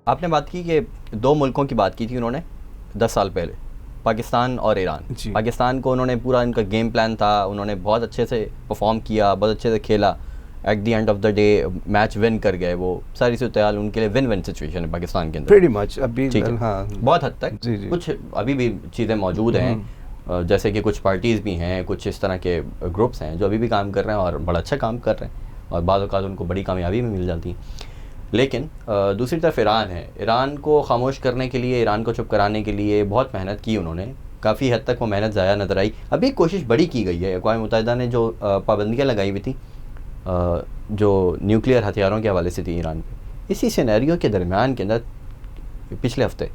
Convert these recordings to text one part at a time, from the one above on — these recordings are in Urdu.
آپ نے بات کی کہ 2 ملکوں کی بات کی تھی انہوں نے 10 سال پہلے، پاکستان اور ایران. پاکستان کو انہوں نے پورا ان کا گیم پلان تھا، انہوں نے بہت اچھے سے پرفارم کیا، بہت اچھے سے کھیلا. At the end of the day match won کر گئے. وہ ساری صورتحال ان کے لیے ون ون سچویشن ہے پاکستان کے اندر پریٹی مچ ابھی. ہاں بہت حد تک. کچھ ابھی بھی چیزیں موجود ہیں، جیسے کہ کچھ پارٹیز بھی ہیں، کچھ اس طرح کے گروپس ہیں جو ابھی بھی کام کر رہے ہیں اور بڑا اچھا کام کر رہے ہیں، اور بعض اوقات ان کو بڑی کامیابی بھی مل جاتی ہے. لیکن دوسری طرف ایران ہے. ایران کو خاموش کرنے کے لیے، ایران کو چپ کرانے کے لیے بہت محنت کی انہوں نے. کافی حد تک وہ محنت ضائع نظر آئی. ابھی کوشش بڑی کی گئی ہے. اقوام متحدہ نے جو پابندیاں لگائی ہوئی تھیں جو نیوکلیئر ہتھیاروں کے حوالے سے تھی ایران پہ، اسی سینیریو کے درمیان کے اندر پچھلے ہفتے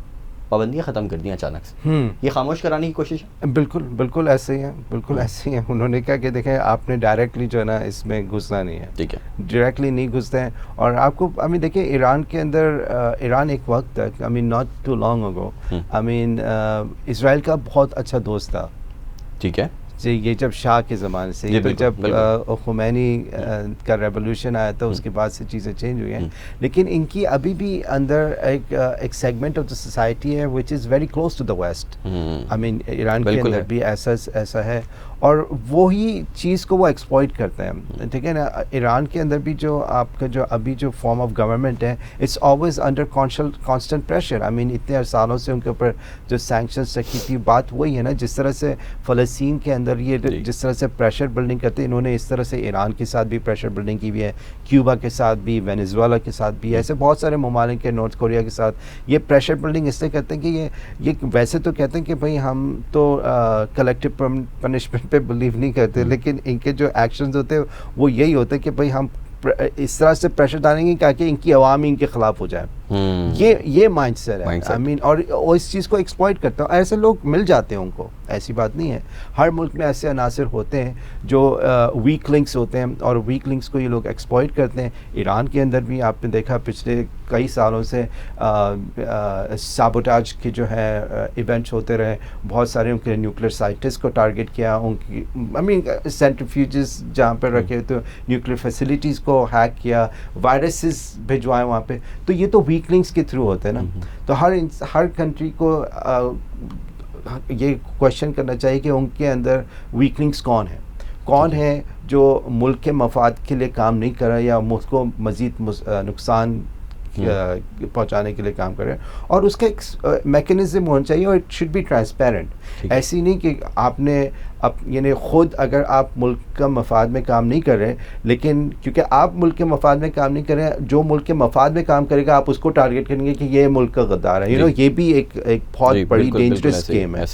پابندیاں ختم کر دیں اچانک سے. یہ خاموش کرانے کی کوشش ہے. بالکل ایسے ہی ہیں، بالکل ایسے ہی ہیں. انہوں نے کہا کہ دیکھیں آپ نے ڈائریکٹلی جو ہے نا اس میں گھسنا نہیں ہے. ٹھیک ہے، ڈائریکٹلی نہیں گھستے ہیں. اور آپ کو دیکھیں ایران کے اندر، ایران ایک وقت تک ناٹ ٹو لانگ اگو اسرائیل کا بہت اچھا دوست تھا. ٹھیک ہے جی. یہ جب شاہ کے زمانے سے، جب خمینی کا ریولوشن آیا تھا اس کے بعد سے چیزیں چینج ہوئی ہیں. لیکن ان کی ابھی بھی اندر ایک سیگمنٹ آف دا سوسائٹی ہے which is very close to the west. Iran کے اندر بھی ایسا ہے، اور وہی چیز کو وہ ایکسپلائٹ کرتے ہیں. ٹھیک ہے نا. ایران کے اندر بھی جو آپ کا جو ابھی جو فارم آف گورنمنٹ ہے، it's always under constant pressure. اتنے سالوں سے ان کے اوپر جو سینکشنز رکھی تھی، بات وہی ہے نا. جس طرح سے فلسطین کے اندر یہ جس طرح سے پریشر بلڈنگ کرتے ہیں، انہوں نے اس طرح سے ایران کے ساتھ بھی پریشر بلڈنگ کی ہوئی ہے، کیوبا کے ساتھ بھی، وینیزویلا کے ساتھ بھی، ایسے بہت سارے ممالک کے، نارتھ کوریا کے ساتھ یہ پریشر بلڈنگ اس لیے کرتے ہیں کہ یہ ویسے تو کہتے ہیں کہ بھائی ہم تو کلیکٹیو پنشمنٹ پہ بلیو نہیں کرتے، لیکن ان کے جو ایکشنز ہوتے ہیں وہ یہی ہوتے ہیں کہ بھائی ہم اس طرح سے پریشر ڈالیں گے تاکہ ان کی عوام ان کے خلاف ہو جائے. یہ مائنڈ سیٹ ہے. اور اس چیز کو ایکسپلائٹ کرتا ہوں. ایسے لوگ مل جاتے ہیں ان کو، ایسی بات نہیں ہے. ہر ملک میں ایسے عناصر ہوتے ہیں جو ویک لنکس ہوتے ہیں، اور ویک لنکس کو یہ لوگ ایکسپلائٹ کرتے ہیں. ایران کے اندر بھی آپ نے دیکھا پچھلے کئی سالوں سے سابوٹاج کے جو ہے ایونٹس ہوتے رہے. بہت سارے ان کے نیوکلیئر سائٹس کو ٹارگٹ کیا، ان کی سینٹریفیوجز جہاں پہ رکھے تو نیوکلیئر فیسلٹیز کو ہیک کیا، وائرسز بھجوائے وہاں پہ. تو یہ تو ویک لنکس کے تھرو ہوتے ہیں نا. تو ہر کنٹری کو یہ کوشچن کرنا چاہیے کہ ان کے اندر ویک لنکس کون ہے جو ملک کے مفاد کے لیے کام نہیں کر رہا یا ملک کو مزید نقصان پہنچانے کے لیے کام کر رہے ہیں. اور اس کا ایک میکینزم ہونا چاہیے، اور اٹ شوڈ بی ٹرانسپیرنٹ. ایسی نہیں کہ آپ نے یعنی خود اگر آپ ملک کا مفاد میں کام نہیں کر رہے، لیکن کیونکہ آپ ملک کے مفاد میں کام نہیں کر رہے، جو ملک کے مفاد میں کام کرے گا آپ اس کو ٹارگٹ کریں گے کہ یہ ملک کا غدار ہے. یہ بھی ایک بہت بڑی ڈینجرس گیم ہے.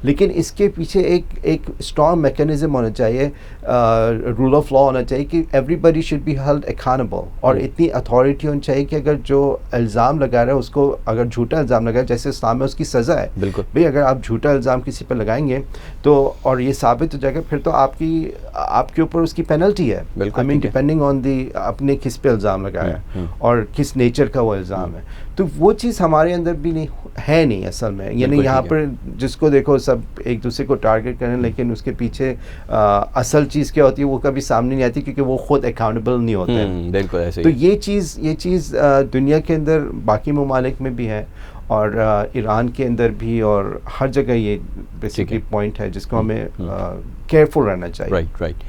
لیکن اس کے پیچھے ایک اسٹرانگ میکینزم ہونا چاہیے، رول آف لا ہونا چاہیے کہ everybody should be held accountable. اور اتنی اتھارٹی ہونی چاہیے کہ اگر جو الزام لگا رہا ہے اس کو، اگر جھوٹا الزام لگا ہے، جیسے اسلام میں اس کی سزا ہے. بھئی اگر آپ جھوٹا الزام کسی پہ لگائیں گے تو اور یہ ثابت ہو جائے گا، پھر تو آپ کے اوپر اس کی پینلٹی ہے. ڈیپینڈنگ آن دی آپ نے کس پہ الزام لگایا اور کس نیچر کا وہ الزام ہے. تو وہ چیز ہمارے اندر بھی نہیں اصل میں. یعنی یہاں پر جس کو دیکھو سب ایک دوسرے کو ٹارگٹ کریں، لیکن اس کے پیچھے اصل چیز کیا ہوتی ہے وہ کبھی سامنے نہیں آتی، کیونکہ وہ خود اکاؤنٹیبل نہیں ہوتے ہیں. بالکل ایسے. تو یہ چیز دنیا کے اندر باقی ممالک میں بھی ہے، اور ایران کے اندر بھی، اور ہر جگہ یہ بیسیکلی پوائنٹ ہے جس کو ہمیں کیئرفل رہنا چاہیے. رائٹ.